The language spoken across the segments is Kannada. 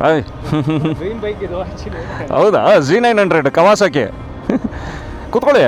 ಹಾಯ್ ಹೌದಾ Z900 ಕವಾಸಾಕಿ ಕೂತ್ಕೊಳ್ಳಿ.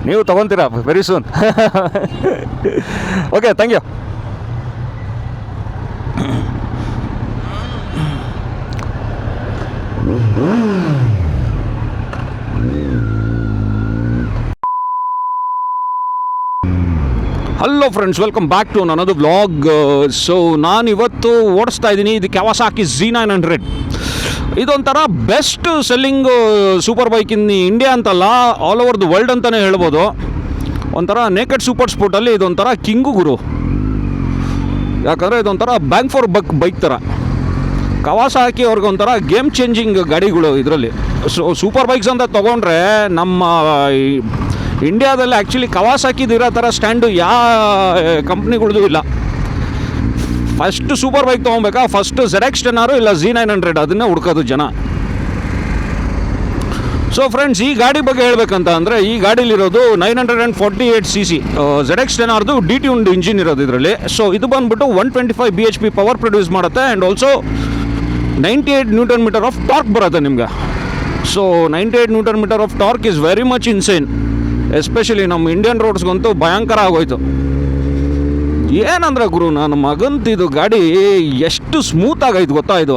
ನೀವು ತೊಗೊತೀರಾ very soon. Okay, thank you. Hello friends, welcome back to ನನ್ನದು ವ್ಲಾಗ್. ಸೊ ನಾನು ಇವತ್ತು ಓಡಿಸ್ತಾ ಇದ್ದೀನಿ ಇದು ಕವಾಸಾಕಿ Z900. ಇದೊಂಥರ best selling super bike in India ಅಂತಲ್ಲ, ಆಲ್ ಓವರ್ ದ ವರ್ಲ್ಡ್ ಅಂತಲೇ ಹೇಳ್ಬೋದು. ಒಂಥರ ನೇಕೆಡ್ ಸೂಪರ್ ಸ್ಪೋರ್ಟಲ್ಲಿ ಇದೊಂಥರ ಕಿಂಗು ಗುರು. ಯಾಕಂದರೆ ಇದೊಂಥರ ಬ್ಯಾಂಕ್ ಫಾರ್ ಬೈಕ್ ಥರ. ಕವಾಸಾಕಿ ಅವ್ರಿಗೆ ಒಂಥರ ಗೇಮ್ ಚೇಂಜಿಂಗ್ ಗಾಡಿಗಳು ಇದರಲ್ಲಿ. ಸೂಪರ್ ಬೈಕ್ಸ್ ಅಂತ ತೊಗೊಂಡ್ರೆ ನಮ್ಮ ಇಂಡಿಯಾದಲ್ಲಿ ಆ್ಯಕ್ಚುಲಿ ಕವಾಸಾಕಿದು ಇರೋ ಥರ ಸ್ಟ್ಯಾಂಡು ಯಾವ ಕಂಪ್ನಿಗಳದ್ದು ಇಲ್ಲ. ಫಸ್ಟ್ ಸೂಪರ್ ಬೈಕ್ ತೊಗೊಬೇಕಾ, ಫಸ್ಟ್ ZX10R ಇಲ್ಲ Z900 ಅದನ್ನೇ ಹುಡ್ಕೋದು ಜನ. ಸೊ ಫ್ರೆಂಡ್ಸ್, ಈ ಗಾಡಿ ಬಗ್ಗೆ ಹೇಳ್ಬೇಕಂತ ಅಂದರೆ ಈ ಗಾಡೀಲಿರೋದು 948cc ZX10Rದು ಡಿಟ್ಯೂನ್ಡ್ ಇಂಜಿನ್ ಇರೋದು ಇದರಲ್ಲಿ. ಸೊ ಇದು ಬಂದುಬಿಟ್ಟು 125 bhp ಪವರ್ ಪ್ರೊಡ್ಯೂಸ್ ಮಾಡುತ್ತೆ and also 98 Nm of torque ಬರುತ್ತೆ ನಿಮಗೆ. So 98 Nm of torque is very much insane, especially ನಮ್ಮ ಇಂಡಿಯನ್ ರೋಡ್ಸ್ಗಂತೂ ಭಯಂಕರ ಆಗೋಯ್ತು. ಏನಂದ್ರೆ ಗುರು, ನನ್ನ ಮಗಂತಿದು ಗಾಡಿ ಎಷ್ಟು ಸ್ಮೂತ್ ಆಗೈತೆ ಗೊತ್ತಾ. ಇದು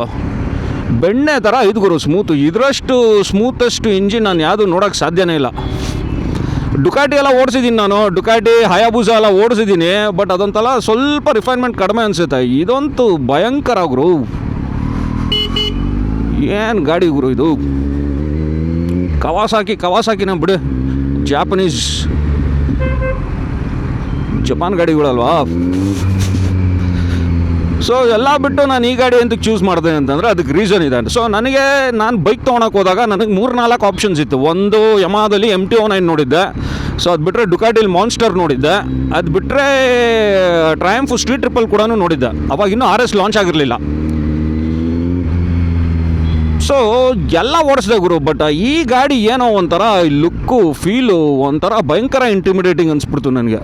ಬೆಣ್ಣೆ ಥರ ಇದು ಗುರು ಸ್ಮೂತು. ಇದರಷ್ಟು ಸ್ಮೂತೆಸ್ಟ್ ಇಂಜಿನ್ ನಾನು ಯಾವುದು ನೋಡೋಕ್ಕೆ ಸಾಧ್ಯನೇ ಇಲ್ಲ. ಡುಕಾಟಿ ಎಲ್ಲ ಓಡಿಸಿದ್ದೀನಿ ನಾನು, ಡುಕಾಟಿ ಹಯಾಬುಸ ಎಲ್ಲ ಓಡಿಸಿದ್ದೀನಿ. ಬಟ್ ಅದಂತಲ್ಲ ಸ್ವಲ್ಪ ರಿಫೈನ್ಮೆಂಟ್ ಕಡಿಮೆ ಅನಿಸುತ್ತೆ. ಇದಂತೂ ಭಯಂಕರ ಗುರು. ಏನು ಗಾಡಿ ಗುರು ಇದು. ಕವಾಸಾಕಿನ ಬಿಡು, ಜಪಾನ್ ಗಾಡಿಗಳಲ್ವಾ. ಸೊ ಎಲ್ಲ ಬಿಟ್ಟು ನಾನು ಈ ಗಾಡಿ ಅಂತಕ್ಕೆ ಚೂಸ್ ಮಾಡಿದೆ ಅಂತಂದರೆ ಅದಕ್ಕೆ ರೀಸನ್ ಇದೆ. ಸೊ ನಾನು ಬೈಕ್ ತೊಗೊಳಕ್ಕೆ ಹೋದಾಗ ನನಗೆ 3-4 ಆಪ್ಷನ್ಸ್ ಇತ್ತು. ಒಂದು ಯಮಾದಲ್ಲಿ MT-09 ನೋಡಿದ್ದೆ. ಸೊ ಅದು ಬಿಟ್ಟರೆ ಡುಕಾಟಿಲಿ ಮಾನ್ಸ್ಟರ್ ನೋಡಿದ್ದೆ. ಅದು ಬಿಟ್ಟರೆ ಟ್ರಯಂಫ್ ಸ್ಟ್ರೀಟ್ ಟ್ರಿಪಲ್ ಕೂಡ ನೋಡಿದ್ದೆ. ಅವಾಗ ಇನ್ನೂ RS ಲಾಂಚ್ ಆಗಿರಲಿಲ್ಲ. ಸೊ ಎಲ್ಲ ಓಡಿಸ್ದೆ ಗುರು. ಬಟ್ ಈ ಗಾಡಿ ಏನೋ ಒಂಥರ ಲುಕ್ಕು ಫೀಲು ಒಂಥರ ಭಯಂಕರ ಇಂಟಿಮಿಡೇಟಿಂಗ್ ಅನಿಸ್ಬಿಡ್ತು ನನಗೆ.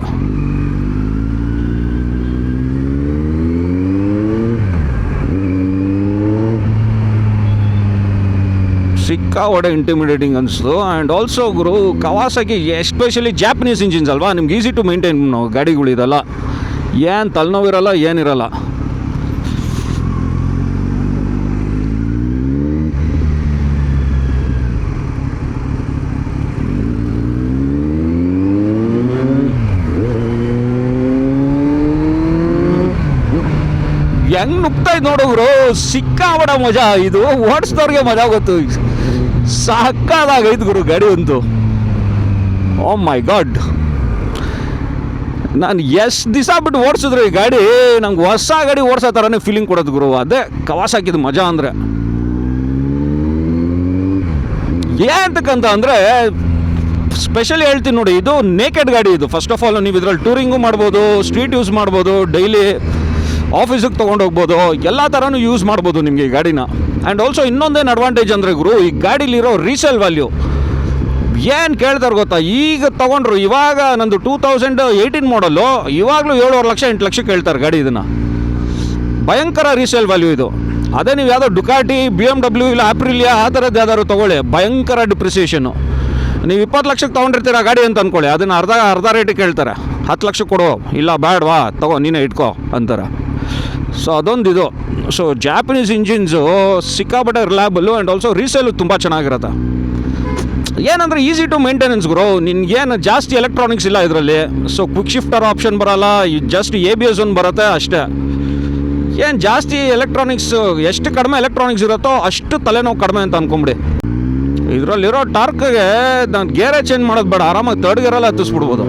ಸಿಕ್ಕಾಪಟ್ಟೆ ಇಂಟಿಮಿಡೇಟಿಂಗ್ ಅನಿಸ್ತು. ಆ್ಯಂಡ್ ಆಲ್ಸೋ ಗುರು ಕವಾಸಾಕಿ ಎಸ್ಪೆಷಲಿ ಜಾಪನೀಸ್ ಇಂಜಿನ್ಸ್ ಅಲ್ವಾ, ನಿಮ್ಗೆ ಈಸಿ ಟು ಮೇಂಟೈನ್ ಗಾಡಿಗಳು ಇದೆಲ್ಲ. ಏನು ತಲೆನೋವಿರಲ್ಲ, ಏನಿರಲ್ಲ. ಹೆಂಗೆ ನುಗ್ತಾ ಇದ್ದು ನೋಡೋರು, ಸಿಕ್ಕಾಪಟ್ಟೆ ಮಜಾ. ಇದು ಓಡಿಸ್ದವ್ರಿಗೆ ಮಜಾ ಗೊತ್ತು. ಸಾಕಾದಾಗೈದು ಗುರು ಗಾಡಿ ಅಂತೂ. ಓ ಮೈ ಗಾಡ್, ನಾನು ಎಷ್ಟು ದಿವಸ ಬಿಟ್ಟು ಓಡಿಸಿದ್ರು ಈ ಗಾಡಿ ನಂಗೆ ಹೊಸ ಗಾಡಿ ಓಡಿಸೋ ಥರನೇ ಫೀಲಿಂಗ್ ಕೊಡೋದು ಗುರು. ಅದೇ ಕವಾಸಾಕಿದು ಮಜಾ ಅಂದರೆ. ಏನಂತಕ್ಕಂತ ಅಂದರೆ ಸ್ಪೆಷಲಿ ಹೇಳ್ತೀನಿ ನೋಡಿ, ಇದು ನೇಕೆಡ್ ಗಾಡಿ. ಇದು ಫಸ್ಟ್ ಆಫ್ ಆಲ್ ನೀವು ಇದರಲ್ಲಿ ಟೂರಿಂಗು ಮಾಡ್ಬೋದು, ಸ್ಟ್ರೀಟ್ ಯೂಸ್ ಮಾಡ್ಬೋದು, ಡೈಲಿ ಆಫೀಸಿಗೆ ತೊಗೊಂಡು ಹೋಗ್ಬೋದು, ಎಲ್ಲ ಥರನೂ ಯೂಸ್ ಮಾಡ್ಬೋದು ನಿಮಗೆ ಈ ಗಾಡಿನ. ಆ್ಯಂಡ್ ಆಲ್ಸೋ ಇನ್ನೊಂದೇನು ಅಡ್ವಾಂಟೇಜ್ ಅಂದರೆ ಗುರು, ಈ ಗಾಡೀಲಿರೋ ರೀಸೇಲ್ ವ್ಯಾಲ್ಯೂ ಏನು ಕೇಳ್ತಾರೆ ಗೊತ್ತಾ. ಈಗ ತೊಗೊಂಡ್ರು ಇವಾಗ ನಂದು 2018 ಮಾಡಲು ಇವಾಗಲೂ 7.5 ಲಕ್ಷ 8 ಲಕ್ಷ ಕೇಳ್ತಾರೆ ಗಾಡಿ. ಇದನ್ನು ಭಯಂಕರ ರೀಸೇಲ್ ವ್ಯಾಲ್ಯೂ ಇದು. ಅದೇ ನೀವು ಯಾವುದೋ ಡುಕಾಟಿ BMW ಇಲ್ಲ ಆಪ್ರಿಲಿಯಾ ಆ ಥರದ್ದು ಯಾವ್ದಾದ್ರು ತೊಗೊಳ್ಳಿ, ಭಯಂಕರ ಡಿಪ್ರಿಸಿಯೇಷನ್ನು. ನೀವು 20 ಲಕ್ಷಕ್ಕೆ ತೊಗೊಂಡಿರ್ತೀರ ಗಾಡಿ ಅಂತ ಅಂದ್ಕೊಳ್ಳಿ, ಅದನ್ನು ಅರ್ಧ ರೇಟಿಗೆ ಕೇಳ್ತಾರೆ. 10 ಲಕ್ಷಕ್ಕೆ ಕೊಡು, ಇಲ್ಲ ಬೇಡವಾ ತಗೋ ನೀನೇ ಇಟ್ಕೋ ಅಂತಾರೆ. ಸೊ ಅದೊಂದು ಇದು. ಸೊ ಜಾಪನೀಸ್ ಇಂಜಿನ್ಸು ಸಿಕ್ಕಾಪಟ್ಟೆ ರಿಲಯಬಲ್ಲು ಆ್ಯಂಡ್ ಆಲ್ಸೋ ರೀಸೇಲು ತುಂಬ ಚೆನ್ನಾಗಿರುತ್ತೆ. ಏನಂದರೆ ಈಸಿ ಟು ಮೇಂಟೆನೆನ್ಸ್ ಗುರು. ನಿನ್ಗೇನು ಜಾಸ್ತಿ ಎಲೆಕ್ಟ್ರಾನಿಕ್ಸ್ ಇಲ್ಲ ಇದರಲ್ಲಿ. ಸೊ ಕ್ವಿಕ್ ಶಿಫ್ಟರ್ ಆಪ್ಷನ್ ಬರೋಲ್ಲ, ಜಸ್ಟ್ ABS ಒಂದು ಬರುತ್ತೆ ಅಷ್ಟೇ. ಏನು ಜಾಸ್ತಿ ಎಲೆಕ್ಟ್ರಾನಿಕ್ಸ್, ಎಷ್ಟು ಕಡಿಮೆ ಎಲೆಕ್ಟ್ರಾನಿಕ್ಸ್ ಇರುತ್ತೋ ಅಷ್ಟು ತಲೆನೋವು ಕಡಿಮೆ ಅಂತ ಅಂದ್ಕೊಂಬಿಡಿ. ಇದರಲ್ಲಿರೋ ಟಾರ್ಕ್ಗೆ ನಾನು ಗೇರೇ ಚೇಂಜ್ ಮಾಡೋದು ಬೇಡ, ಆರಾಮಾಗಿ 3rd ಗೇರಲ್ಲಿ ಹತ್ತಿಸ್ಬಿಡ್ಬೋದು.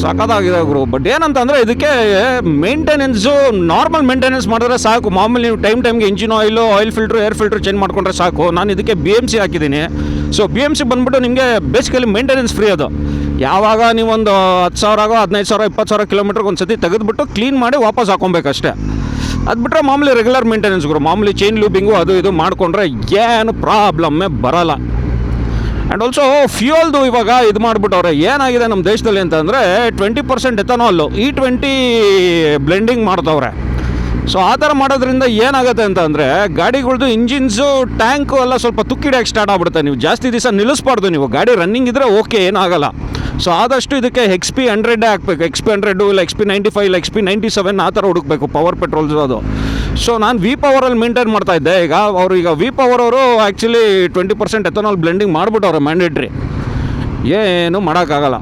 ಸಖತ್ತಾಗಿದೆ ಗುರು. ಬಟ್ ಏನಂತಂದರೆ ಇದಕ್ಕೆ ಮೇಂಟೆನೆನ್ಸು ನಾರ್ಮಲ್ ಮೇಂಟೆನೆನ್ಸ್ ಮಾಡಿದ್ರೆ ಸಾಕು. ಮಾಮೂಲಿ ನೀವು ಟೈಮ್ಗೆ engine oil filter, air filter change ಮಾಡ್ಕೊಂಡ್ರೆ ಸಾಕು. ನಾನು ಇದಕ್ಕೆ BMC ಹಾಕಿದ್ದೀನಿ. ಸೊ BMC ಬಂದುಬಿಟ್ಟು ನಿಮಗೆ ಬೇಸಿಕಲಿ ಮೇಂಟೆನೆನ್ಸ್ ಫ್ರೀ ಅದು. ಯಾವಾಗ ನೀವೊಂದು 10,000 15,000 20,000 ಕಿಲೋಮೀಟ್ರಿಗೆ ಒಂದು ಸತಿ ತೆಗೆದುಬಿಟ್ಟು ಕ್ಲೀನ್ ಮಾಡಿ ವಾಪಸ್ ಹಾಕೊಬೇಕಷ್ಟೇ. ಅದು ಬಿಟ್ಟರೆ ಮಾಮೂಲಿ ರೆಗ್ಯುಲರ್ ಮೇಂಟೆನೆನ್ಸ್ ಗುರು. ಮಾಮೂಲಿ ಚೈನ್ ಲೂಬಿಂಗು ಅದು ಇದು ಮಾಡಿಕೊಂಡ್ರೆ ಏನು ಪ್ರಾಬ್ಲಮ್ಮೇ ಬರೋಲ್ಲ. ಆ್ಯಂಡ್ ಆಲ್ಸೋ ಫ್ಯೂಯಲ್ದು ಇವಾಗ ಇದು ಮಾಡಿಬಿಟ್ಟವ್ರೆ. ಏನಾಗಿದೆ ನಮ್ಮ ದೇಶದಲ್ಲಿ ಅಂತಂದರೆ 20% ಎಥನಾಲು E20 ಬ್ಲೆಂಡಿಂಗ್ ಮಾಡ್ತವ್ರೆ. ಸೊ ಆ ಥರ ಮಾಡೋದ್ರಿಂದ ಏನಾಗುತ್ತೆ ಅಂತಂದರೆ ಗಾಡಿಗಳ್ದು ಇಂಜಿನ್ಸು ಟ್ಯಾಂಕು ಎಲ್ಲ ಸ್ವಲ್ಪ ತುಕ್ಕಿಡಿಯೋಕ್ಕೆ ಸ್ಟಾರ್ಟ್ ಆಗ್ಬಿಡುತ್ತೆ. ನೀವು ಜಾಸ್ತಿ ದಿವಸ ನಿಲ್ಲಿಸ್ಬಾರ್ದು. ನೀವು ಗಾಡಿ ರನ್ನಿಂಗ್ ಇದ್ದರೆ ಓಕೆ, ಏನಾಗಲ್ಲ. ಸೊ ಆದಷ್ಟು ಇದಕ್ಕೆ XP 100 ಹಾಕಬೇಕು. XP 100 ಇಲ್ಲ XP 95 ಇಲ್ಲ XP 97 ಆ ಥರ ಹುಡುಕಬೇಕು ಪವರ್ ಪೆಟ್ರೋಲ್ಸ್ ಅದು. ಸೊ ನಾನು V-ಪವರಲ್ಲಿ ಮೇಂಟೈನ್ ಮಾಡ್ತಾಯಿದ್ದೆ. ಈಗ V-ಪವರ್ ಅವರು ಆ್ಯಕ್ಚುಲಿ 20% ಎಥನಾಲ್ ಬ್ಲೆಂಡಿಂಗ್ ಮಾಡಿಬಿಟ್ಟವ್ರೆ ಮ್ಯಾಂಡೇಟ್ರಿ. ಏನು ಮಾಡೋಕ್ಕಾಗಲ್ಲ.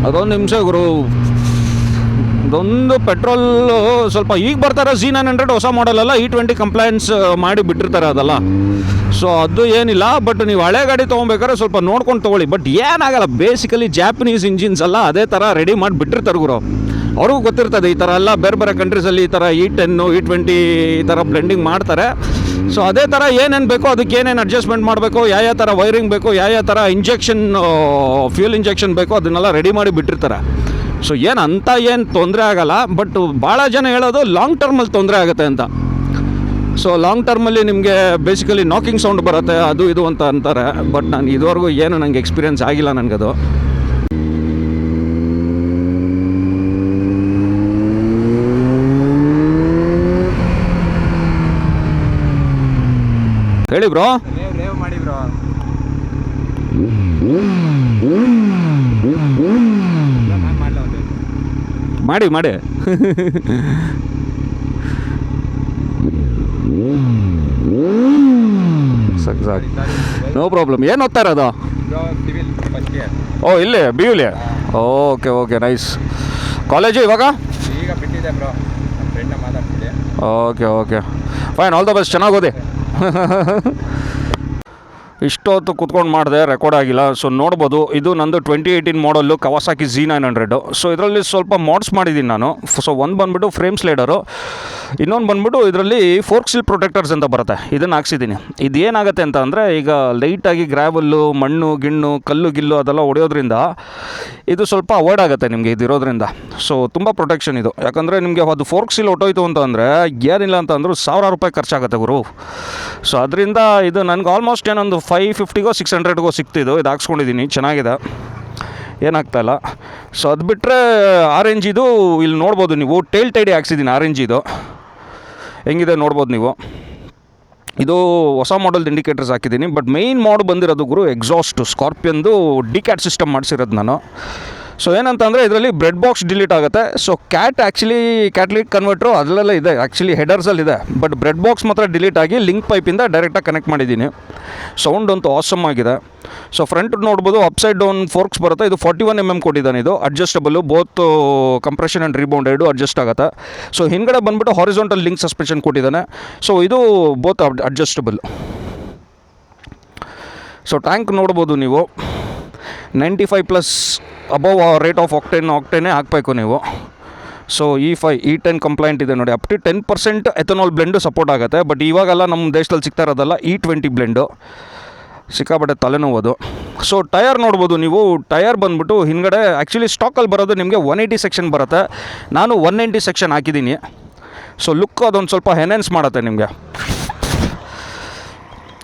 ಅದೊಂದು ನಿಮಿಷ ಗುರು. ಇದೊಂದು ಪೆಟ್ರೋಲು ಸ್ವಲ್ಪ ಈಗ ಬರ್ತಾರೆ Z900 ಹೊಸ ಮಾಡಲೆಲ್ಲ E20 ಕಂಪ್ಲೈನ್ಸ್ ಮಾಡಿ ಬಿಟ್ಟಿರ್ತಾರೆ ಅದೆಲ್ಲ. ಸೊ ಅದು ಏನಿಲ್ಲ. ಬಟ್ ನೀವು ಹಳೆ ಗಾಡಿ ತೊಗೊಬೇಕಾದ್ರೆ ಸ್ವಲ್ಪ ನೋಡ್ಕೊಂಡು ತೊಗೊಳ್ಳಿ. ಬಟ್ ಏನಾಗಲ್ಲ, ಬೇಸಿಕಲಿ ಜಾಪನೀಸ್ ಇಂಜಿನ್ಸ್ ಎಲ್ಲ ಅದೇ ಥರ ರೆಡಿ ಮಾಡಿ ಬಿಟ್ಟಿರ್ತಾರೆ ಗುರು. ಅವ್ರಿಗೂ ಗೊತ್ತಿರ್ತದೆ ಈ ಥರ ಎಲ್ಲ ಬೇರೆ ಕಂಟ್ರೀಸಲ್ಲಿ ಈ ಥರ E10 E20 ಈ ಥರ ಬ್ಲೆಂಡಿಂಗ್ ಮಾಡ್ತಾರೆ. ಸೊ ಅದೇ ಥರ ಏನೇನು ಬೇಕೋ ಅದಕ್ಕೆ ಏನೇನು ಅಡ್ಜಸ್ಟ್ಮೆಂಟ್ ಮಾಡಬೇಕು, ಯಾವ ಥರ ವೈರಿಂಗ್ ಬೇಕು, ಯಾವ ಥರ ಇಂಜೆಕ್ಷನ್ ಫ್ಯೂಲ್ ಇಂಜೆಕ್ಷನ್ ಬೇಕೋ ಅದನ್ನೆಲ್ಲ ರೆಡಿ ಮಾಡಿ ಬಿಟ್ಟಿರ್ತಾರೆ. ಸೊ ಏನು ತೊಂದರೆ ಆಗಲ್ಲ. ಬಟ್ ಭಾಳ ಜನ ಹೇಳೋದು ಲಾಂಗ್ ಟರ್ಮಲ್ಲಿ ತೊಂದರೆ ಆಗುತ್ತೆ ಅಂತ. ಸೊ ಲಾಂಗ್ ಟರ್ಮಲ್ಲಿ ನಿಮಗೆ ಬೇಸಿಕಲಿ ನಾಕಿಂಗ್ ಸೌಂಡ್ ಬರುತ್ತೆ, ಅದು ಇದು ಅಂತ ಅಂತಾರೆ. ಬಟ್ ನಾನು ಇದುವರೆಗೂ ಏನು ನನಗೆ ಎಕ್ಸ್ಪೀರಿಯೆನ್ಸ್ ಆಗಿಲ್ಲ ನನಗದು. ಹೇಳಿ ಬ್ರೋ. ಮಾಡಿ ಬ್ರೋ. ಮಾಡಿ ಸಾಕು. No problem. ಏನು ಓದ್ತಾ ಇರೋದು? ಓ ಇಲ್ಲೇ BUಲಿ. Okay nice. ಕಾಲೇಜು ಇವಾಗ ಈಗ ಬಿಟ್ಟಿದೆ ಬ್ರೋ. ನಮ್ಮ ಫ್ರೆಂಡ್ ಮಾತಾಡ್ತಿದ್ದೆ. Okay fine, all the best. ಚೆನ್ನಾಗಿ ಓದಿ. ಇಷ್ಟೊತ್ತು ಕೂತ್ಕೊಂಡು ಮಾಡಿದೆ, ರೆಕಾರ್ಡ್ ಆಗಿಲ್ಲ. ಸೊ ನೋಡ್ಬೋದು, ಇದು ನಂದು 2018 ಮಾಡಲ್ಲು ಕವಾಸಾಕಿ Z900. ಸೊ ಇದರಲ್ಲಿ ಸ್ವಲ್ಪ ಮಾಡ್ಸ್ ಮಾಡಿದ್ದೀನಿ ನಾನು. ಸೊ ಒಂದು ಬಂದುಬಿಟ್ಟು ಫ್ರೇಮ್ ಸ್ಲೈಡರು, ಇನ್ನೊಂದು ಬಂದುಬಿಟ್ಟು ಇದರಲ್ಲಿ ಫೋರ್ಕ್ ಸಿಲ್ ಪ್ರೊಟೆಕ್ಟರ್ಸ್ ಅಂತ ಬರುತ್ತೆ, ಇದನ್ನು ಹಾಕ್ಸಿದ್ದೀನಿ. ಇದೇನಾಗುತ್ತೆ ಅಂತ ಅಂದರೆ ಈಗ ಲೈಟಾಗಿ ಗ್ರ್ಯಾವಲ್ಲು, ಮಣ್ಣು ಗಿಣ್ಣು, ಕಲ್ಲು ಗಿಲ್ಲು ಅದೆಲ್ಲ ಹೊಡೆಯೋದ್ರಿಂದ ಇದು ಸ್ವಲ್ಪ ಅವಾಯ್ಡ್ ಆಗುತ್ತೆ ನಿಮಗೆ ಇದಿರೋದ್ರಿಂದ. ಸೊ ತುಂಬ ಪ್ರೊಟೆಕ್ಷನ್ ಇದು. ಯಾಕಂದರೆ ನಿಮಗೆ ಅದು ಫೋರ್ಕ್ ಸಿಲ್ ಹೊಟ್ಟೋಯ್ತು ಅಂತ ಅಂದರೆ ಏನಿಲ್ಲ ಅಂತ ಅಂದರೂ ₹1,000 ಖರ್ಚಾಗುತ್ತೆ ಗುರು. ಸೊ ಅದರಿಂದ ಇದು ನನಗೆ ಆಲ್ಮೋಸ್ಟ್ ಏನೊಂದು 550ಗೋ 600ಗೋ ಸಿಕ್ತಿದ್ದು. ಇದು ಹಾಕ್ಸ್ಕೊಂಡಿದ್ದೀನಿ, ಚೆನ್ನಾಗಿದೆ, ಏನಾಗ್ತಾಯಿಲ್ಲ. ಸೊ ಅದು ಬಿಟ್ಟರೆ ಆರೆಂಜಿದು ಇಲ್ಲಿ ನೋಡ್ಬೋದು ನೀವು, ಟೇಲ್ ಟೈಡಿ ಹಾಕ್ಸಿದ್ದೀನಿ ಆರೆಂಜಿದು. ಹೆಂಗಿದೆ ನೋಡ್ಬೋದು ನೀವು. ಇದು ಹೊಸ ಮಾಡಲ್ದು ಇಂಡಿಕೇಟರ್ಸ್ ಹಾಕಿದ್ದೀನಿ. ಬಟ್ ಮೇಯ್ನ್ ಮಾಡ್ ಬಂದಿರೋದು ಗುರು ಎಕ್ಸಾಸ್ಟ್ ಸ್ಕಾರ್ಪಿಯನ್ದು ಡಿಕ್ಯಾಟ್ ಸಿಸ್ಟಮ್ ಮಾಡಿಸಿರೋದು ನಾನು. ಸೊ ಏನಂತಂದರೆ ಇದರಲ್ಲಿ ಬ್ರೆಡ್ ಬಾಕ್ಸ್ ಡಿಲೀಟ್ ಆಗುತ್ತೆ. ಸೊ ಕ್ಯಾಟ್ಲಿಕ್ ಕನ್ವರ್ಟ್ರು ಅದರಲ್ಲೆಲ್ಲ ಇದೆ, ಆ್ಯಕ್ಚುಲಿ ಹೆಡರ್ಸಲ್ಲಿದೆ. ಬಟ್ ಬ್ರೆಡ್ ಬಾಕ್ಸ್ ಮಾತ್ರ ಡಿಲೀಟ್ ಆಗಿ ಲಿಂಕ್ ಪೈಪಿಂದ ಡೈರೆಕ್ಟಾಗಿ ಕನೆಕ್ಟ್ ಮಾಡಿದ್ದೀನಿ. ಸೌಂಡ್ ಅಂತೂ ಆಸಮ್ ಆಗಿದೆ. ಸೊ ಫ್ರಂಟ್ ನೋಡ್ಬೋದು, ಅಪ್ಸೈಡ್ ಡೌನ್ ಫೋರ್ಕ್ಸ್ ಬರುತ್ತೆ. ಇದು 41 mm ಕೊಟ್ಟಿದ್ದಾನೆ. ಇದು adjustable, both compression and rebound ಎರಡು ಅಡ್ಜಸ್ಟ್ ಆಗುತ್ತೆ. ಸೊ ಹಿಂದ್ಗಡೆ ಬಂದುಬಿಟ್ಟು ಹಾರಿಜಾಂಟಲ್ ಲಿಂಕ್ ಸಸ್ಪೆನ್ಷನ್ ಕೊಟ್ಟಿದ್ದಾನೆ. ಸೊ ಇದು ಬೋತ್ ಅಡ್ಜಸ್ಟಬಲ್. ಸೊ ಟ್ಯಾಂಕ್ ನೋಡ್ಬೋದು ನೀವು, 95+ ಅಬವ್ ರೇಟ್ ಆಫ್ ಆಕ್ಟೇನೇ ಹಾಕಬೇಕು ನೀವು. ಸೊ E10 ಕಂಪ್ಲೈಂಟ್ ಇದೆ ನೋಡಿ. Up to 10% ethanol blend support ಆಗುತ್ತೆ. ಬಟ್ ಇವಾಗೆಲ್ಲ ನಮ್ಮ ದೇಶದಲ್ಲಿ ಸಿಗ್ತಾ ಇರೋದಲ್ಲ E20 ಬ್ಲೆಂಡು. ಸಿಕ್ಕಾಪಟ್ಟೆ ತಲೆನೋವು. ಸೊ ಟಯರ್ ನೋಡ್ಬೋದು ನೀವು. ಟಯರ್ ಬಂದುಬಿಟ್ಟು ಹಿಂದ್ಗಡೆ ಆ್ಯಕ್ಚುಲಿ ಸ್ಟಾಕಲ್ಲಿ ಬರೋದು ನಿಮಗೆ 180 ಸೆಕ್ಷನ್ ಬರುತ್ತೆ. ನಾನು 190 ಸೆಕ್ಷನ್ ಹಾಕಿದ್ದೀನಿ. ಸೊ ಲುಕ್ ಅದೊಂದು ಸ್ವಲ್ಪ ಎನ್ಹ್ಯಾನ್ಸ್ ಮಾಡುತ್ತೆ ನಿಮಗೆ.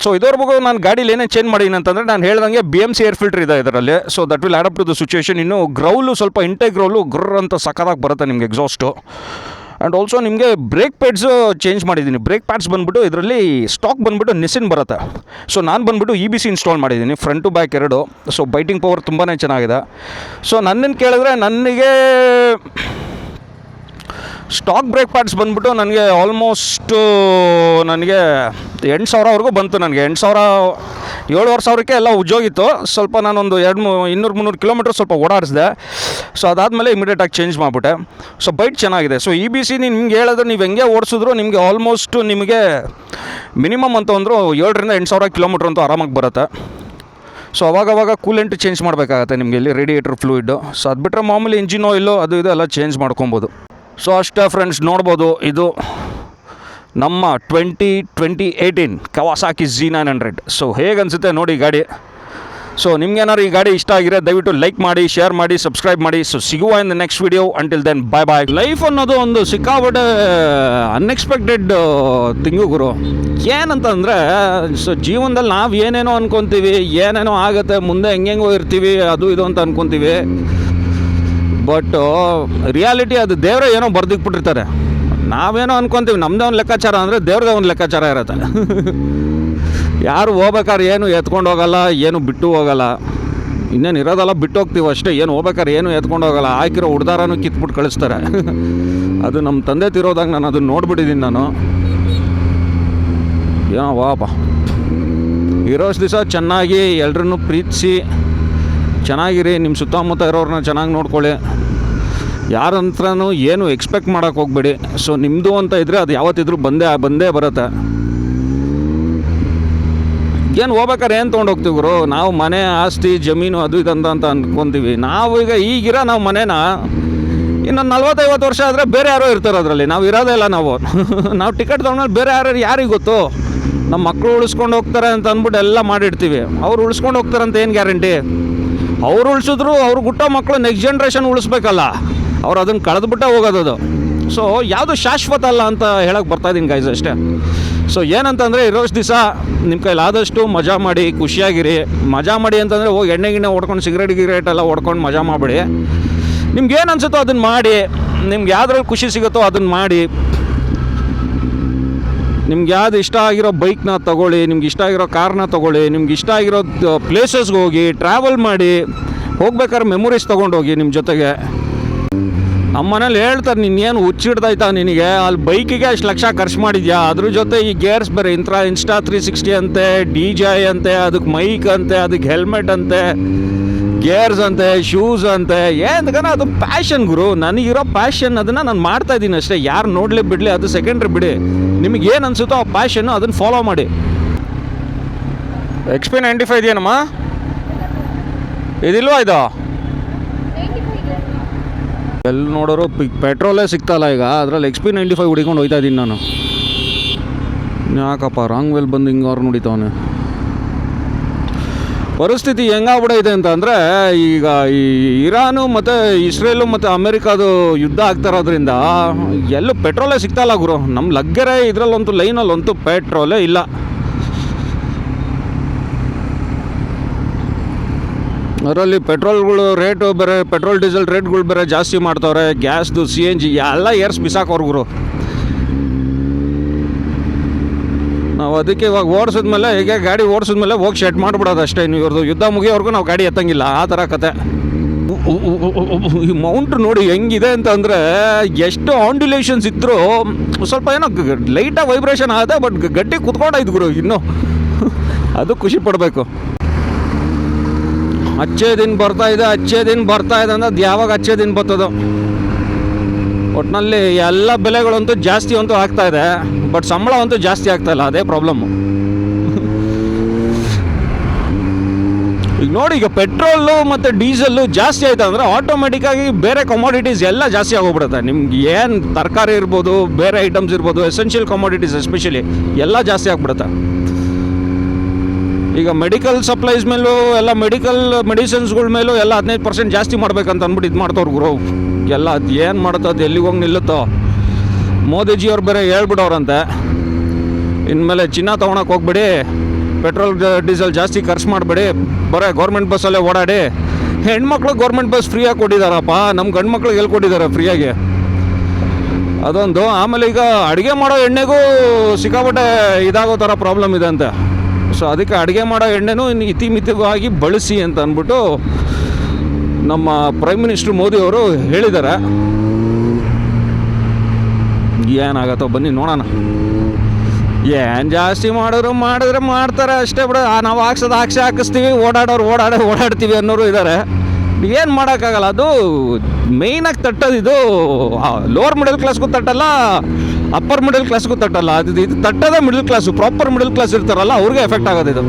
ಸೊ ಇದುವರೆಗೂ ನಾನು ಗಾಡೀಲಿ ಏನೇ ಚೇಂಜ್ ಮಾಡೀನಿ ಅಂತಂದರೆ ನಾನು ಹೇಳ್ದಂಗೆ BMC ಏರ್ ಫಿಲ್ಟರ್ ಇದೆ ಇದರಲ್ಲಿ. So that will add up to the situation. ಇನ್ನು ಗ್ರೌಲು ಸ್ವಲ್ಪ ಇಂಟೆಕ್ ಗ್ರೌಲು ಗ್ರರ್ ಅಂತ ಸಕ್ಕದಾಗಿ ಬರುತ್ತೆ ನಿಮಗೆ ಎಕ್ಸಾಸ್ಟು. ಆ್ಯಂಡ್ ಆಲ್ಸೋ ನಿಮಗೆ ಬ್ರೇಕ್ ಪ್ಯಾಡ್ಸು ಚೇಂಜ್ ಮಾಡಿದ್ದೀನಿ. ಬ್ರೇಕ್ ಪ್ಯಾಡ್ಸ್ ಬಂದುಬಿಟ್ಟು ಇದರಲ್ಲಿ ಸ್ಟಾಕ್ ಬಂದುಬಿಟ್ಟು ನಿಸಿನ್ ಬರುತ್ತೆ. ಸೊ ನಾನು ಬಂದುಬಿಟ್ಟು EBC ಇನ್ಸ್ಟಾಲ್ ಮಾಡಿದ್ದೀನಿ, ಫ್ರಂಟ್ ಟು ಬ್ಯಾಕ್ ಎರಡು. ಸೊ ಬೈಟಿಂಗ್ ಪವರ್ ತುಂಬಾ ಚೆನ್ನಾಗಿದೆ. ಸೊ ನನ್ನನ್ನು ಕೇಳಿದ್ರೆ ನನಗೆ ಸ್ಟಾಕ್ ಬ್ರೇಕ್ ಪ್ಯಾಡ್ಸ್ ಬಂದುಬಿಟ್ಟು ನನಗೆ ಆಲ್ಮೋಸ್ಟು ನನಗೆ 8,000ವರೆಗೂ ಬಂತು. ನನಗೆ 8,000 7,500ಕ್ಕೆ ಎಲ್ಲ ಉಜ್ಜೋಗಿತ್ತು. ಸ್ವಲ್ಪ ನಾನೊಂದು 200-300 ಕಿಲೋಮೀಟ್ರ್ ಸ್ವಲ್ಪ ಓಡಾಡಿಸಿದೆ. ಸೊ ಅದಾದಮೇಲೆ ಇಮಿಡಿಯೇಟಾಗಿ ಚೇಂಜ್ ಮಾಡಿಬಿಟ್ಟೆ. ಸೊ ಬೈಟ್ ಚೆನ್ನಾಗಿದೆ. ಸೊ EBC ನಿಮ್ಗೆ ಹೇಳಿದ್ರೆ ನೀವು ಹೆಂಗೆ ಓಡಿಸಿದ್ರು ನಿಮಗೆ ಆಲ್ಮೋಸ್ಟು ನಿಮಗೆ ಮಿನಿಮಮ್ ಅಂತ ಅಂದರೂ 7,000-8,000 ಕಿಲೋಮೀಟ್ರ್ ಅಂತೂ ಆರಾಮಾಗಿ ಬರುತ್ತೆ. ಸೊ ಅವಾಗವಾಗ ಕೂಲೆಂಟ್ ಚೇಂಜ್ ಮಾಡಬೇಕಾಗತ್ತೆ ನಿಮಗೆ ಇಲ್ಲಿ ರೇಡಿಯೇಟರ್ ಫ್ಲೂಯಿಡ್ಡು. ಸೊ ಅದು ಬಿಟ್ಟರೆ ಮಾಮೂಲಿ ಇಂಜಿನ್ ಆಯಿಲು ಅದು ಇದು ಎಲ್ಲ ಚೇಂಜ್ ಮಾಡ್ಕೊಬೋದು. ಸೊ ಅಷ್ಟೇ ಫ್ರೆಂಡ್ಸ್, ನೋಡ್ಬೋದು ಇದು ನಮ್ಮ 2018 ಕವಾಸಾಕಿ Z900. ಸೊ ಹೇಗೆ ಅನಿಸುತ್ತೆ ನೋಡಿ ಗಾಡಿ. ಸೊ ನಿಮ್ಗೇನಾದ್ರು ಈ ಗಾಡಿ ಇಷ್ಟ ಆಗಿರೋ ದಯವಿಟ್ಟು ಲೈಕ್ ಮಾಡಿ, ಶೇರ್ ಮಾಡಿ, ಸಬ್ಸ್ಕ್ರೈಬ್ ಮಾಡಿ. ಸೊ ಸಿಗುವ in the next video. Until then bye bye. Life ಅನ್ನೋದು ಒಂದು ಸಿಕ್ಕಾಪಟ್ಟೆ ಅನ್ಎಕ್ಸ್ಪೆಕ್ಟೆಡ್ ಥಿಂಗು ಗುರು. ಏನಂತಂದರೆ ಸೊ ಜೀವನದಲ್ಲಿ ನಾವು ಏನೇನೋ ಅಂದ್ಕೊತೀವಿ, ಏನೇನೋ ಆಗುತ್ತೆ, ಮುಂದೆ ಹೆಂಗೆಂಗೋ ಇರ್ತೀವಿ, ಅದು ಇದು ಅಂತ ಅಂದ್ಕೊತೀವಿ. ಬಟ್ ರಿಯಾಲಿಟಿ ಅದು ದೇವರೇ ಏನೋ ಬರ್ದಿಕ್ಬಿಟ್ಟಿರ್ತಾರೆ. ನಾವೇನೋ ಅಂದ್ಕೊತೀವಿ, ನಮ್ಮದೇ ಒಂದು ಲೆಕ್ಕಾಚಾರ ಅಂದರೆ ದೇವ್ರದೇ ಒಂದು ಲೆಕ್ಕಾಚಾರ ಇರುತ್ತೆ. ಯಾರು ಹೋಗ್ಬೇಕಾದ್ರೆ ಏನು ಎತ್ಕೊಂಡು ಹೋಗಲ್ಲ, ಏನು ಬಿಟ್ಟು ಹೋಗಲ್ಲ. ಇನ್ನೇನು ಇರೋದೆಲ್ಲ ಬಿಟ್ಟು ಹೋಗ್ತೀವಿ ಅಷ್ಟೇ. ಏನು ಹೋಗ್ಬೇಕಾದ್ರೆ ಏನು ಎತ್ಕೊಂಡು ಹೋಗಲ್ಲ. ಹಾಕಿರೋ ಹುಡ್ದಾರನೂ ಕಿತ್ಬಿಟ್ಟು ಕಳಿಸ್ತಾರೆ. ಅದು ನಮ್ಮ ತಂದೆ ತಿರೋದಾಗ ನಾನು ಅದನ್ನು ನೋಡ್ಬಿಟ್ಟಿದ್ದೀನಿ. ನಾನು ಏನೋ ವಾಪ ಇರೋಷ್ಟು ದಿವಸ ಚೆನ್ನಾಗಿ ಎಲ್ರನ್ನೂ ಪ್ರೀತಿಸಿ ಚೆನ್ನಾಗಿರಿ. ನಿಮ್ಮ ಸುತ್ತಮುತ್ತ ಇರೋರನ್ನ ಚೆನ್ನಾಗಿ ನೋಡ್ಕೊಳ್ಳಿ. ಯಾರಂತ್ರನೂ ಏನು ಎಕ್ಸ್ಪೆಕ್ಟ್ ಮಾಡೋಕ್ಕೆ ಹೋಗಬೇಡಿ. ಸೊ ನಿಮ್ಮದು ಅಂತ ಇದ್ದರೆ ಅದು ಯಾವತ್ತಿದ್ರೂ ಬಂದೇ ಬರುತ್ತೆ. ಏನು ಹೋಗ್ಬೇಕಾರೆ ಏನು ತೊಗೊಂಡೋಗ್ತೀವಿ ಗುರು. ನಾವು ಮನೆ, ಆಸ್ತಿ, ಜಮೀನು ಅದು ಇದಂತ ಅಂತ ಅಂದ್ಕೊತೀವಿ. ನಾವು ಈಗಿರೋ ನಾವು ಮನೇನ ಇನ್ನೊಂದು 40-50 ವರ್ಷ ಆದರೆ ಬೇರೆ ಯಾರೋ ಇರ್ತಾರೆ ಅದರಲ್ಲಿ. ನಾವು ಇರೋದೇ ಇಲ್ಲ. ನಾವು ಟಿಕೆಟ್ ತೊಗೊಂಡ್ಮೇಲೆ ಬೇರೆ ಯಾರಿಗೆ ಗೊತ್ತು. ನಮ್ಮ ಮಕ್ಕಳು ಉಳಿಸ್ಕೊಂಡು ಹೋಗ್ತಾರೆ ಅಂತ ಅಂದ್ಬಿಟ್ಟು ಎಲ್ಲ ಮಾಡಿರ್ತೀವಿ. ಅವ್ರು ಉಳಿಸ್ಕೊಂಡು ಹೋಗ್ತಾರೆ ಅಂತ ಏನು ಗ್ಯಾರಂಟಿ? ಅವ್ರು ಉಳಿಸಿದ್ರು ಅವ್ರು ಹುಟ್ಟೋ ಮಕ್ಕಳು ನೆಕ್ಸ್ಟ್ ಜನ್ರೇಷನ್ ಉಳಿಸ್ಬೇಕಲ್ಲ. ಅವ್ರು ಅದನ್ನು ಕಳೆದ್ಬಿಟ್ಟೆ ಹೋಗೋದು. ಸೊ ಯಾವುದು ಶಾಶ್ವತ ಅಲ್ಲ ಅಂತ ಹೇಳಕ್ಕೆ ಬರ್ತಾಯಿದ್ದೀನಿ ಗೈಸ್ ಅಷ್ಟೇ. ಸೊ ಏನಂತಂದರೆ ಇರೋಷ್ಟು ದಿವಸ ನಿಮ್ಮ ಕೈಲಾದಷ್ಟು ಮಜಾ ಮಾಡಿ, ಖುಷಿಯಾಗಿರಿ. ಮಜಾ ಮಾಡಿ ಅಂತಂದರೆ ಹೋಗಿ ಎಣ್ಣೆ ಹೊಡ್ಕೊಂಡು ಸಿಗರೇಟ್ ಎಲ್ಲ ಹೊಡ್ಕೊಂಡು ಮಜಾ ಮಾಡಿಬಿಡಿ. ನಿಮ್ಗೆ ಏನು ಅನಿಸುತ್ತೋ ಅದನ್ನು ಮಾಡಿ. ನಿಮ್ಗೆ ಯಾವ್ದ್ರಲ್ಲಿ ಖುಷಿ ಸಿಗುತ್ತೋ ಅದನ್ನು ಮಾಡಿ. ನಿಮ್ಗೆ ಯಾವ್ದು ಇಷ್ಟ ಆಗಿರೋ ಬೈಕ್ನ ತೊಗೊಳ್ಳಿ, ನಿಮ್ಗೆ ಇಷ್ಟ ಆಗಿರೋ ಕಾರ್ನ ತೊಗೊಳ್ಳಿ, ನಿಮ್ಗೆ ಇಷ್ಟ ಆಗಿರೋ ಪ್ಲೇಸಸ್ಗೆ ಹೋಗಿ ಟ್ರಾವೆಲ್ ಮಾಡಿ. ಹೋಗ್ಬೇಕಾದ್ರೆ ಮೆಮೊರೀಸ್ ತೊಗೊಂಡೋಗಿ ನಿಮ್ಮ ಜೊತೆಗೆ. ನಮ್ಮ ಮನೇಲಿ ಹೇಳ್ತಾರೆ, ನೀನೇನು ಹುಚ್ಚಿಡ್ದಾಯ್ತಾ ನಿನಗೆ, ಅಲ್ಲಿ ಬೈಕಿಗೆ ಅಷ್ಟು ಲಕ್ಷ ಖರ್ಚು ಮಾಡಿದ್ಯಾ, ಅದ್ರ ಜೊತೆ ಈ ಗೇರ್ಸ್ ಬೇರೆ ಇನ್ಸ್ಟಾ 360 ಅಂತೆ, DJ ಅಂತೆ, ಅದಕ್ಕೆ ಮೈಕ್ ಅಂತೆ, ಅದಕ್ಕೆ ಹೆಲ್ಮೆಟ್ ಅಂತೆ, ಗೇರ್ಸ್ ಅಂತೆ, ಶೂಸ್ ಅಂತೆ. ಏನಂದ್ರೆ ಅದು ಪ್ಯಾಷನ್ ಗುರು. ನನಗಿರೋ ಪ್ಯಾಷನ್ ಅದನ್ನು ನಾನು ಮಾಡ್ತಾಯಿದ್ದೀನಿ ಅಷ್ಟೇ. ಯಾರು ನೋಡಲಿ ಬಿಡಲಿ ಅದು ಸೆಕೆಂಡ್ರಿ ಬಿಡಿ. ನಿಮಗೆ ಏನು ಅನಿಸುತ್ತೋ ಆ ಪ್ಯಾಷನ್ನು ಅದನ್ನು ಫಾಲೋ ಮಾಡಿ. XP95 ಇದೆಯೇನಮ್ಮ? ಇದಿಲ್ವಾ ಇದು? ಎಲ್ಲಿ ನೋಡೋರು ಪೆಟ್ರೋಲೇ ಸಿಗ್ತಾಯಿಲ್ಲ ಈಗ. ಅದರಲ್ಲಿ XP95 ಹುಡಿಕೊಂಡು ಹೋಗ್ತಾ ಇದ್ದೀನಿ ನಾನು. ಯಾಕಪ್ಪ ರಾಂಗ್ ವೇಲ್ ಬಂದು ಹಿಂಗೆ ಅವ್ರು ನೋಡಿತವನೆ. ಪರಿಸ್ಥಿತಿ ಹೆಂಗಾಗ್ಬಿಡೈತೆ ಅಂತ ಅಂದರೆ, ಈಗ ಈ ಇರಾನು ಮತ್ತು ಇಸ್ರೇಲು ಮತ್ತು ಅಮೇರಿಕಾದು ಯುದ್ಧ ಆಗ್ತಾರೋದ್ರಿಂದ ಎಲ್ಲೂ ಪೆಟ್ರೋಲೇ ಸಿಗ್ತಾಯಿಲ್ಲ ಗುರು. ನಮ್ಮ ಲಗ್ಗೆರೆ ಇದರಲ್ಲಂತೂ ಲೈನಲ್ಲಂತೂ ಪೆಟ್ರೋಲೇ ಇಲ್ಲ. ಅದರಲ್ಲಿ ಪೆಟ್ರೋಲ್ಗಳು ರೇಟು ಬೇರೆ, ಪೆಟ್ರೋಲ್ ಡೀಸೆಲ್ ರೇಟ್ಗಳು ಬೇರೆ ಜಾಸ್ತಿ ಮಾಡ್ತವ್ರೆ. ಗ್ಯಾಸ್ದು CNG ಎಲ್ಲ ಏರ್ಸ್ ಬಿಸಾಕೋರು ಗುರು. ನಾವು ಅದಕ್ಕೆ ಇವಾಗ ಓಡಿಸಿದ್ಮೇಲೆ, ಹೀಗೆ ಗಾಡಿ ಓಡಿಸಿದ್ಮೇಲೆ ಹೋಗಿ ಶೆಡ್ ಮಾಡಿಬಿಡೋದು ಅಷ್ಟೇ. ನೀವು ಇವ್ರದ್ದು ಯುದ್ಧ ಮುಗಿಯೋವರೆಗೂ ನಾವು ಗಾಡಿ ಎತ್ತಂಗಿಲ್ಲ, ಆ ಥರ ಕತೆ. ಈ ಮೌಂಟ್ ನೋಡಿ ಹೆಂಗಿದೆ ಅಂತಂದರೆ, ಎಷ್ಟು ಆಂಡ್ಯುಲೇಷನ್ಸ್ ಇದ್ದರೂ ಸ್ವಲ್ಪ ಏನೋ ಲೈಟಾಗಿ ವೈಬ್ರೇಷನ್ ಆಗುತ್ತೆ, ಬಟ್ ಗಟ್ಟಿ ಕುತ್ಕೊಂಡಾಯ್ತು ಗುರು ಇನ್ನೂ. ಅದು ಖುಷಿ ಪಡಬೇಕು. ಅಚ್ಚೇ ದಿನ ಬರ್ತಾಯಿದೆ ಅಂದ್ರೆ ಅದು ಯಾವಾಗ ಅಚ್ಚೇ ದಿನ ಬರ್ತದೋ. ಒಟ್ಟಿನಲ್ಲಿ ಎಲ್ಲ ಬೆಲೆಗಳಂತೂ ಜಾಸ್ತಿ ಅಂತೂ ಆಗ್ತಾಯಿದೆ, ಬಟ್ ಸಂಬಳ ಅಂತೂ ಜಾಸ್ತಿ ಆಗ್ತಾಯಿಲ್ಲ. ಅದೇ ಪ್ರಾಬ್ಲಮ್ಮು. ಈಗ ನೋಡಿ, ಈಗ ಪೆಟ್ರೋಲು ಮತ್ತು ಡೀಸೆಲ್ಲು ಜಾಸ್ತಿ ಆಯಿತು ಅಂದರೆ ಆಟೋಮೆಟಿಕ್ಕಾಗಿ ಬೇರೆ ಕಮಾಡಿಟೀಸ್ ಎಲ್ಲ ಜಾಸ್ತಿ ಆಗೋಗ್ಬಿಡುತ್ತೆ. ನಿಮ್ಗೆ ಏನು ತರಕಾರಿ ಇರ್ಬೋದು, ಬೇರೆ ಐಟಮ್ಸ್ ಇರ್ಬೋದು, ಎಸೆನ್ಷಿಯಲ್ ಕಮಾಡಿಟೀಸ್ ಎಸ್ಪೆಷಲಿ ಎಲ್ಲ ಜಾಸ್ತಿ ಆಗ್ಬಿಡುತ್ತೆ. ಈಗ ಮೆಡಿಕಲ್ ಸಪ್ಲೈಸ್ ಮೇಲೂ ಎಲ್ಲ ಮೆಡಿಸಿನ್ಸ್ಗಳ ಮೇಲೂ ಎಲ್ಲ 15% ಜಾಸ್ತಿ ಮಾಡ್ಬೇಕಂತ ಅಂದ್ಬಿಟ್ಟು ಇದು ಮಾಡ್ತವ್ರು ಗುರು. ಎಲ್ಲ ಅದು ಏನು ಮಾಡುತ್ತೋ ಅದು ಎಲ್ಲಿಗೆ ಹೋಗಿ ನಿಲ್ಲುತ್ತೋ. ಮೋದಿಜಿಯವ್ರು ಬೇರೆ ಹೇಳ್ಬಿಡೋರಂತೆ, ಇನ್ಮೇಲೆ ಚಿನ್ನ ತೊಗೊಳಕ್ಕೆ ಹೋಗ್ಬಿಡಿ, ಪೆಟ್ರೋಲ್ ಡೀಸೆಲ್ ಜಾಸ್ತಿ ಖರ್ಚು ಮಾಡಬೇಡಿ, ಬರೀ ಗೌರ್ಮೆಂಟ್ ಬಸ್ಸಲ್ಲೇ ಓಡಾಡಿ. ಹೆಣ್ಮಕ್ಳು ಗೌರ್ಮೆಂಟ್ ಬಸ್ ಫ್ರೀಯಾಗಿ ಕೊಟ್ಟಿದ್ದಾರಪ್ಪ, ನಮ್ಮ ಗಂಡು ಮಕ್ಳಿಗೆ ಎಲ್ಲಿ ಕೊಟ್ಟಿದ್ದಾರೆ ಫ್ರೀಯಾಗಿ? ಅದೊಂದು. ಆಮೇಲೆ ಈಗ ಅಡುಗೆ ಮಾಡೋ ಎಣ್ಣೆಗೂ ಸಿಕ್ಕಾಪಟ್ಟೆ ಇದಾಗೋ ಥರ ಪ್ರಾಬ್ಲಮ್ ಇದೆ ಅಂತೆ. ಸೊ ಅದಕ್ಕೆ ಅಡುಗೆ ಮಾಡೋ ಎಣ್ಣೆನೂ ಇನ್ನು ಇತಿಮಿತವಾಗಿ ಬಳಸಿ ಅಂತ ಅಂದ್ಬಿಟ್ಟು ನಮ್ಮ ಪ್ರೈಮ್ ಮಿನಿಸ್ಟರ್ ಮೋದಿ ಅವರು ಹೇಳಿದ್ದಾರೆ. ಏನಾಗತ್ತೋ ಬನ್ನಿ ನೋಡೋಣ. ಏನು ಜಾಸ್ತಿ ಮಾಡಿದ್ರೆ ಮಾಡ್ತಾರೆ ಅಷ್ಟೇ ಬಿಡು. ನಾವು ಹಾಕಿಸ್ತೀವಿ, ಓಡಾಡ್ತೀವಿ ಅನ್ನೋರು ಇದ್ದಾರೆ. ಏನು ಮಾಡೋಕ್ಕಾಗಲ್ಲ. ಅದು ಮೇಯ್ನಾಗಿ ತಟ್ಟೋದು ಇದು ಲೋವರ್ ಮಿಡಲ್ ಕ್ಲಾಸ್ಗೂ ತಟ್ಟಲ್ಲ, ಅಪ್ಪರ್ ಮಿಡಲ್ ಕ್ಲಾಸ್ಗೂ ತಟ್ಟಲ್ಲ. ಇದು ತಟ್ಟೋದೇ middle class, proper middle class ಇರ್ತಾರಲ್ಲ ಅವ್ರಿಗೆ ಎಫೆಕ್ಟ್ ಆಗೋದು ಇದು.